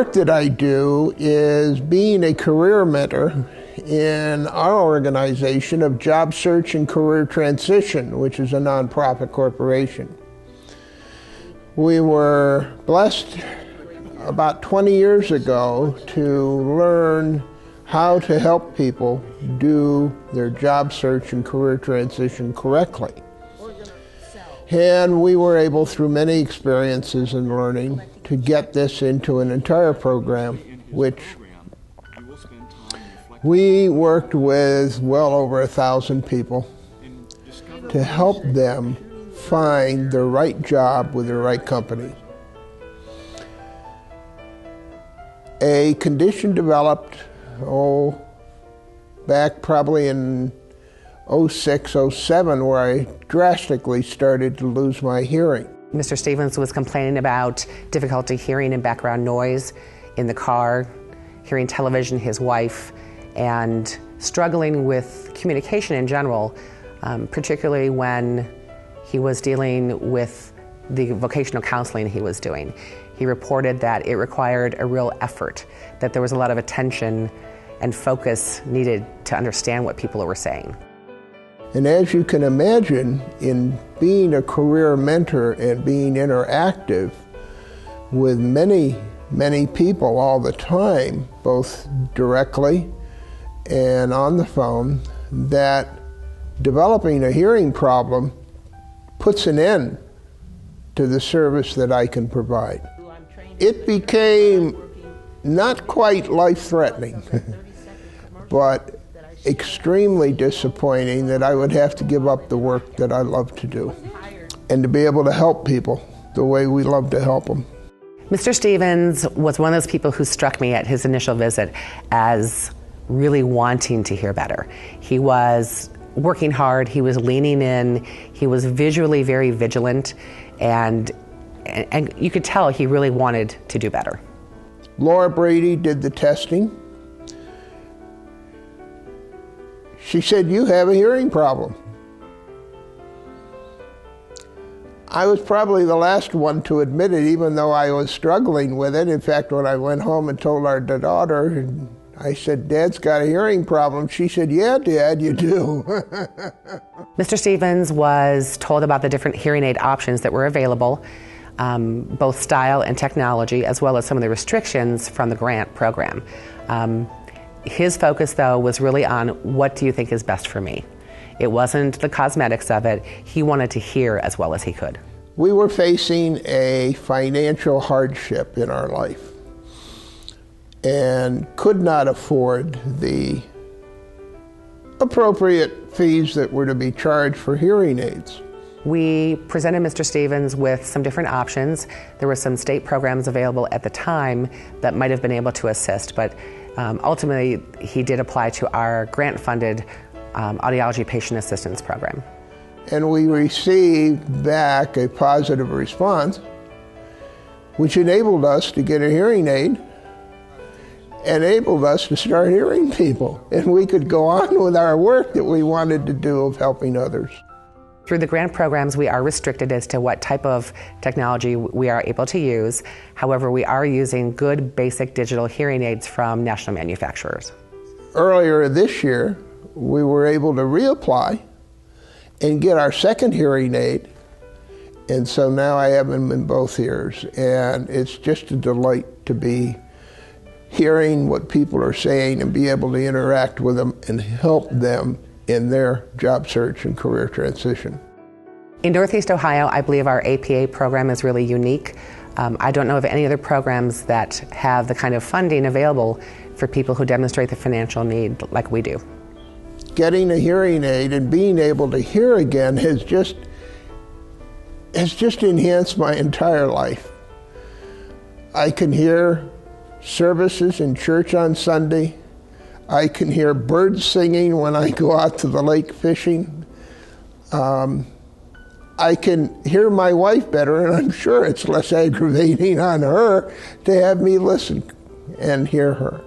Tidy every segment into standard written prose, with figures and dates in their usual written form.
work that I do is being a career mentor in our organization of Job Search and Career Transition, which is a nonprofit corporation. We were blessed about 20 years ago to learn how to help people do their job search and career transition correctly. And we were able, through many experiences and learning, to get this into an entire program, which we worked with well over 1,000 people to help them find the right job with the right company. A condition developed, back probably in 06, 07, where I drastically started to lose my hearing. Mr. Stevens was complaining about difficulty hearing and background noise in the car, hearing television, his wife, and struggling with communication in general, particularly when he was dealing with the vocational counseling he was doing. He reported that it required a real effort, that there was a lot of attention and focus needed to understand what people were saying. And as you can imagine, in being a career mentor and being interactive with many, many people all the time, both directly and on the phone, that developing a hearing problem puts an end to the service that I can provide. It became not quite life-threatening, but extremely disappointing that I would have to give up the work that I love to do and to be able to help people the way we love to help them. Mr. Stevens was one of those people who struck me at his initial visit as really wanting to hear better. He was working hard, he was leaning in, he was visually very vigilant, and you could tell he really wanted to do better. Laura Brady did the testing. She said, "You have a hearing problem." I was probably the last one to admit it, even though I was struggling with it. In fact, when I went home and told our daughter, I said, "Dad's got a hearing problem," she said, "Yeah, Dad, you do." Mr. Stevens was told about the different hearing aid options that were available, both style and technology, as well as some of the restrictions from the grant program. His focus, though, was really on what do you think is best for me? It wasn't the cosmetics of it. He wanted to hear as well as he could. We were facing a financial hardship in our life and could not afford the appropriate fees that were to be charged for hearing aids. We presented Mr. Stevens with some different options. There were some state programs available at the time that might have been able to assist, but ultimately he did apply to our grant-funded audiology patient assistance program. And we received back a positive response, which enabled us to get a hearing aid, enabled us to start hearing people, and we could go on with our work that we wanted to do of helping others. Through the grant programs, we are restricted as to what type of technology we are able to use. However, we are using good basic digital hearing aids from national manufacturers. Earlier this year, we were able to reapply and get our second hearing aid, and so now I have them in both ears, and it's just a delight to be hearing what people are saying and be able to interact with them and help them in their job search and career transition. In Northeast Ohio, I believe our APA program is really unique. I don't know of any other programs that have the kind of funding available for people who demonstrate the financial need like we do. Getting a hearing aid and being able to hear again has just enhanced my entire life. I can hear services in church on Sunday. I can hear birds singing when I go out to the lake fishing. I can hear my wife better, and I'm sure it's less aggravating on her to have me listen and hear her.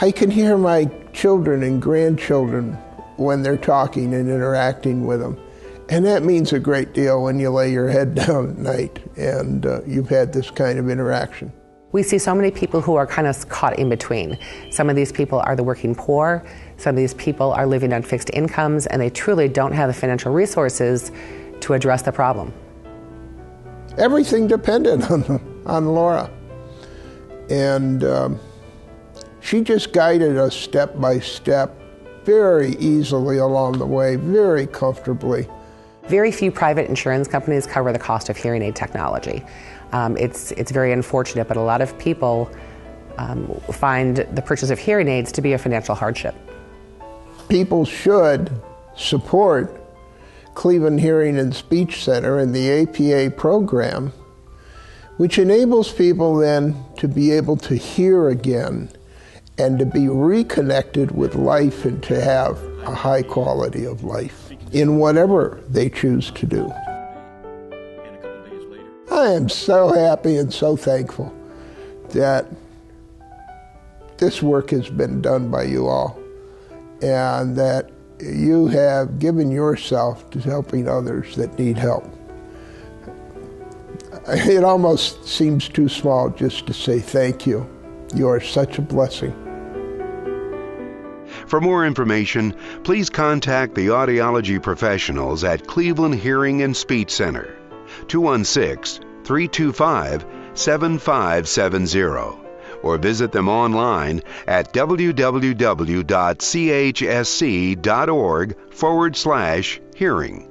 I can hear my children and grandchildren when they're talking and interacting with them. And that means a great deal when you lay your head down at night and you've had this kind of interaction. We see so many people who are kind of caught in between. Some of these people are the working poor, some of these people are living on fixed incomes, and they truly don't have the financial resources to address the problem. Everything depended on Laura. And she just guided us step by step, very easily along the way, very comfortably. Very few private insurance companies cover the cost of hearing aid technology. It's very unfortunate, but a lot of people find the purchase of hearing aids to be a financial hardship. People should support Cleveland Hearing and Speech Center and the APA program, which enables people then to be able to hear again and to be reconnected with life and to have a high quality of life in whatever they choose to do. I am so happy and so thankful that this work has been done by you all and that you have given yourself to helping others that need help. It almost seems too small just to say thank you. You are such a blessing. For more information, please contact the audiology professionals at Cleveland Hearing and Speech Center, 216-325-7570, or visit them online at www.chsc.org/hearing.